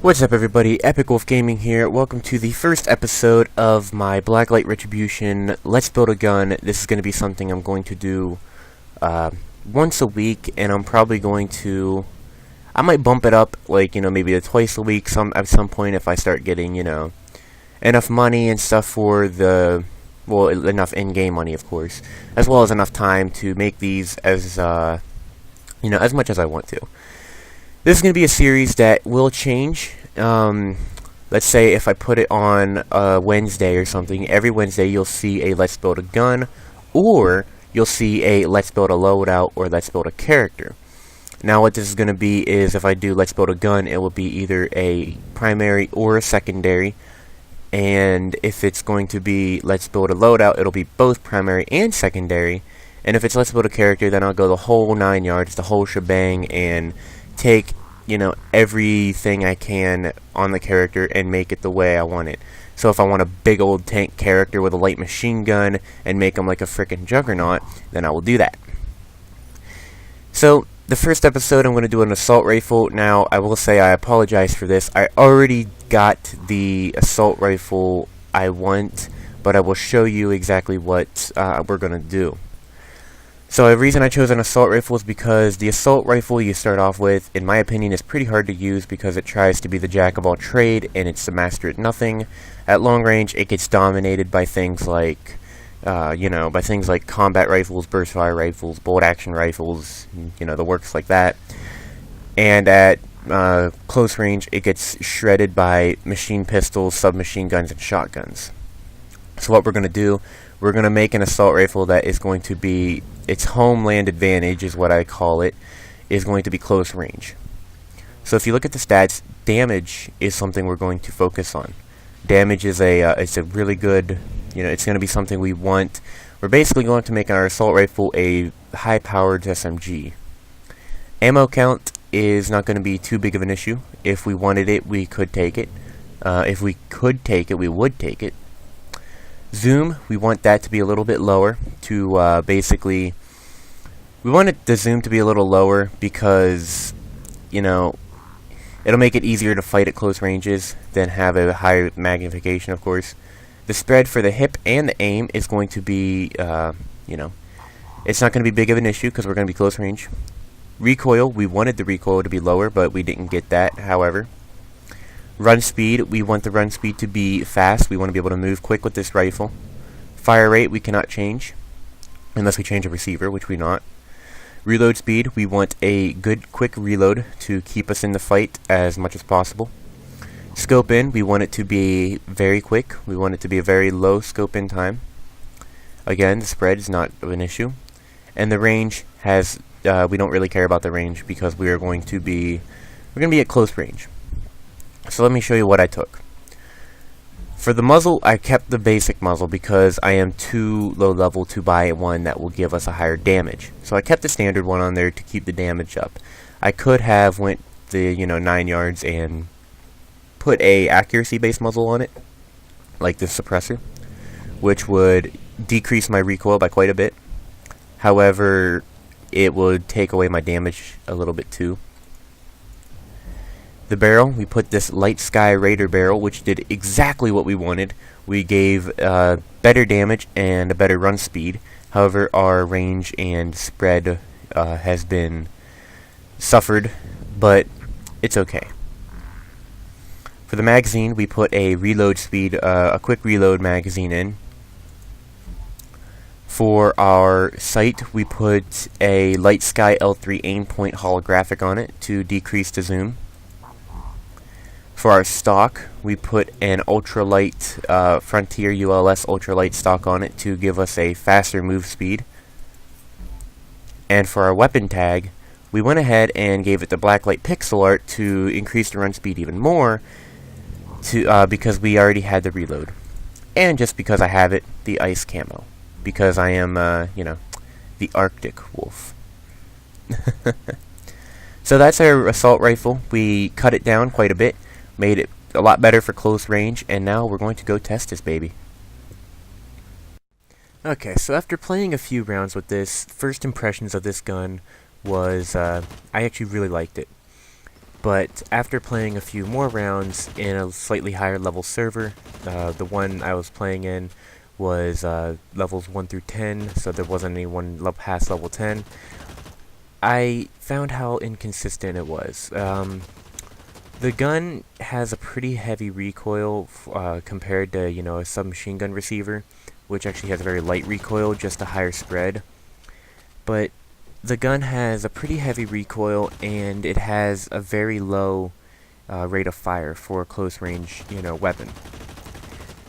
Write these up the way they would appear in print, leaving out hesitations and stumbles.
What's up everybody, Epic Wolf Gaming here. Welcome to the first episode of my Blacklight Retribution Let's Build a Gun. This is going to be something I'm going to do once a week, and I'm probably going to... I might bump it up, like, maybe twice a week at some point if I start getting, enough money and stuff for the... well, enough in-game money, of course, as well as enough time to make these as, as much as I want to. This is going to be a series that will change. Let's say if I put it on Wednesday or something, every Wednesday you'll see a Let's Build a Gun, or you'll see a Let's Build a Loadout, or Let's Build a Character. Now what this is going to be is, if I do Let's Build a Gun, it will be either a primary or a secondary, and if it's going to be Let's Build a Loadout, it'll be both primary and secondary, and if it's Let's Build a Character, then I'll go the whole 9 yards, the whole shebang, and take, everything I can on the character and make it the way I want it. So if I want a big old tank character with a light machine gun and make him like a frickin' juggernaut, then I will do that. So, the first episode I'm going to do an assault rifle. Now, I will say I apologize for this. I already got the assault rifle I want, but I will show you exactly what we're going to do. So the reason I chose an assault rifle is because the assault rifle you start off with, in my opinion, is pretty hard to use because it tries to be the jack of all trade and it's the master at nothing. At long range, it gets dominated by things like, combat rifles, burst fire rifles, bolt action rifles, the works like that. And at close range, it gets shredded by machine pistols, submachine guns, and shotguns. So what we're going to do, we're going to make an assault rifle that is going to be, its homeland advantage is what I call it, is going to be close range. So if you look at the stats, damage is something we're going to focus on. Damage is it's a really good, it's going to be something we want. We're basically going to make our assault rifle a high-powered SMG. Ammo count is not going to be too big of an issue. If we wanted it, we could take it. If we could take it, we would take it. Zoom, we want that to be a little bit lower to basically, we want the zoom to be a little lower because, it'll make it easier to fight at close ranges than have a higher magnification, of course. The spread for the hip and the aim is going to be, it's not going to be big of an issue because we're going to be close range. Recoil, we wanted the recoil to be lower, but we didn't get that, however. Run speed, we want the run speed to be fast. We want to be able to move quick with this rifle. Fire rate, we cannot change unless we change a receiver, which we not. Reload speed, we want a good quick reload to keep us in the fight as much as possible. Scope in, we want it to be very quick. We want it to be a very low scope in time. Again, the spread is not an issue. And the range has, we don't really care about the range because we're going to be at close range. So let me show you what I took. For the muzzle, I kept the basic muzzle because I am too low level to buy one that will give us a higher damage. So I kept the standard one on there to keep the damage up. I could have went the 9 yards and put a accuracy based muzzle on it, like the suppressor, which would decrease my recoil by quite a bit. However, it would take away my damage a little bit too. The barrel, we put this Light Sky Raider barrel, which did exactly what we wanted. We gave better damage and a better run speed. However, our range and spread has been suffered, but it's okay. For the magazine, we put a reload speed, a quick reload magazine in. For our sight, we put a Light Sky L3 aim point holographic on it to decrease the zoom. For our stock, we put an ultralight Frontier ULS ultralight stock on it to give us a faster move speed. And for our weapon tag, we went ahead and gave it the Blacklight pixel art to increase the run speed even more, because we already had the reload. And just because I have it, the ice camo. Because I am, the Arctic wolf. So that's our assault rifle. We cut it down quite a bit. Made it a lot better for close range, and now we're going to go test this baby. Okay, so after playing a few rounds with this, first impressions of this gun was, I actually really liked it. But after playing a few more rounds in a slightly higher level server, the one I was playing in was levels 1 through 10, so there wasn't anyone past level 10. I found how inconsistent it was. The gun has a pretty heavy recoil compared to, you know, a submachine gun receiver, which actually has a very light recoil, just a higher spread. But the gun has a pretty heavy recoil, and it has a very low rate of fire for a close range, you know, weapon.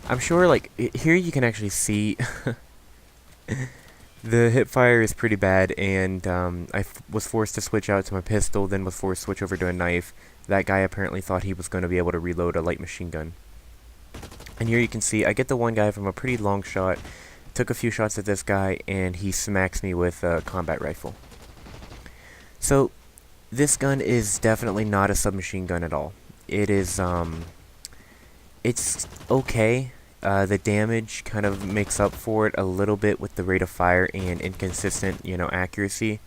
I'm sure, like, here you can actually see the hip fire is pretty bad, and I was forced to switch out to my pistol, then was forced to switch over to a knife. That guy apparently thought he was going to be able to reload a light machine gun. And here you can see, I get the one guy from a pretty long shot, took a few shots at this guy, and he smacks me with a combat rifle. So, this gun is definitely not a submachine gun at all. It is, it's okay. The damage kind of makes up for it a little bit with the rate of fire and inconsistent, you know, accuracy.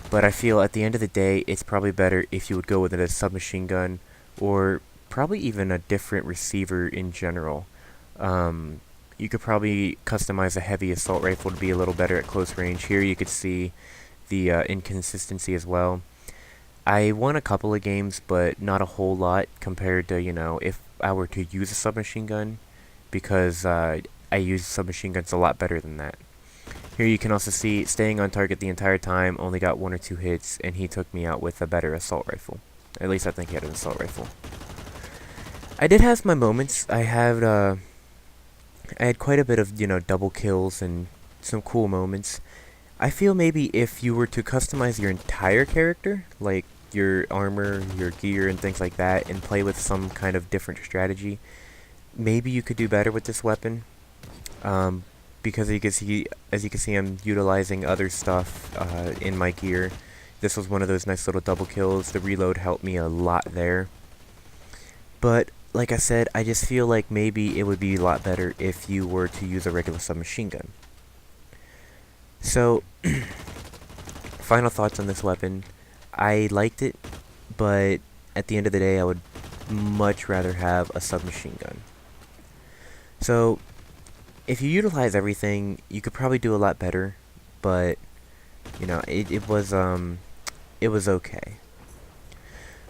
But I feel at the end of the day, it's probably better if you would go with a submachine gun, or probably even a different receiver in general. You could probably customize a heavy assault rifle to be a little better at close range. Here you could see the inconsistency as well. I won a couple of games, but not a whole lot compared to, you know, if I were to use a submachine gun, because I use submachine guns a lot better than that. Here you can also see, staying on target the entire time, only got 1 or 2 hits, and he took me out with a better assault rifle. At least I think he had an assault rifle. I did have my moments. I had quite a bit of, you know, double kills and some cool moments. I feel maybe if you were to customize your entire character, like your armor, your gear, and things like that, and play with some kind of different strategy, maybe you could do better with this weapon. Because as you can see, I'm utilizing other stuff in my gear. This was one of those nice little double kills. The reload helped me a lot there. But like I said, I just feel like maybe it would be a lot better if you were to use a regular submachine gun. So, final thoughts on this weapon. I liked it, but at the end of the day, I would much rather have a submachine gun. So, if you utilize everything, you could probably do a lot better, but you know, it was okay.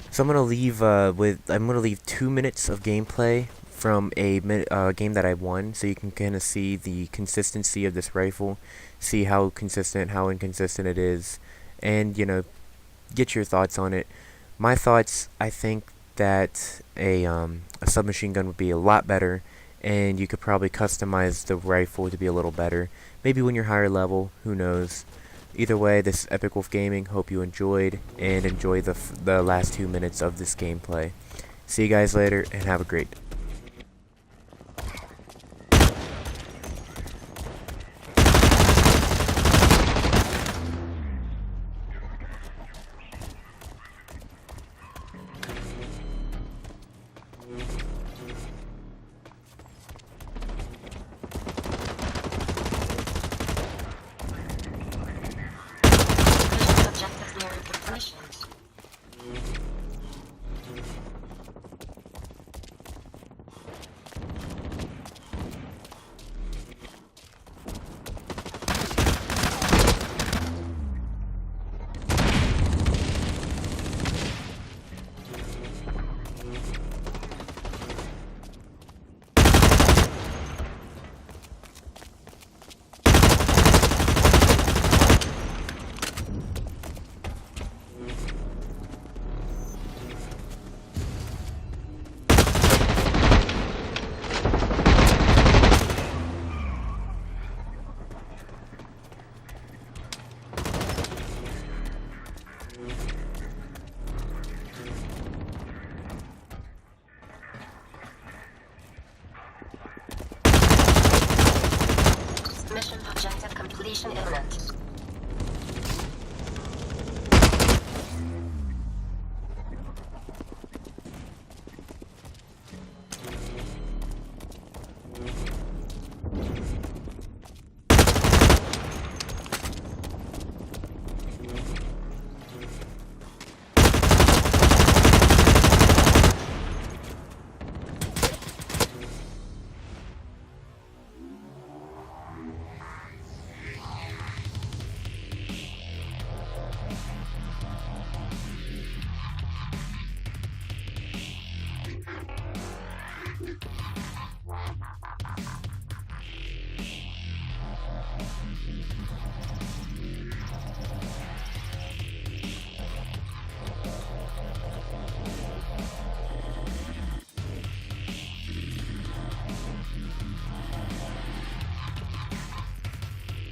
So I'm gonna leave 2 minutes of gameplay from a game that I won, so you can kind of see the consistency of this rifle, see how consistent, how inconsistent it is, and you know, get your thoughts on it. My thoughts: I think that a submachine gun would be a lot better, and you could probably customize the rifle to be a little better. Maybe when you're higher level, who knows. Either way, this is Epic Wolf Gaming. Hope you enjoyed, and enjoy the last 2 minutes of this gameplay. See you guys later, and have a great day. Mission objective completion imminent.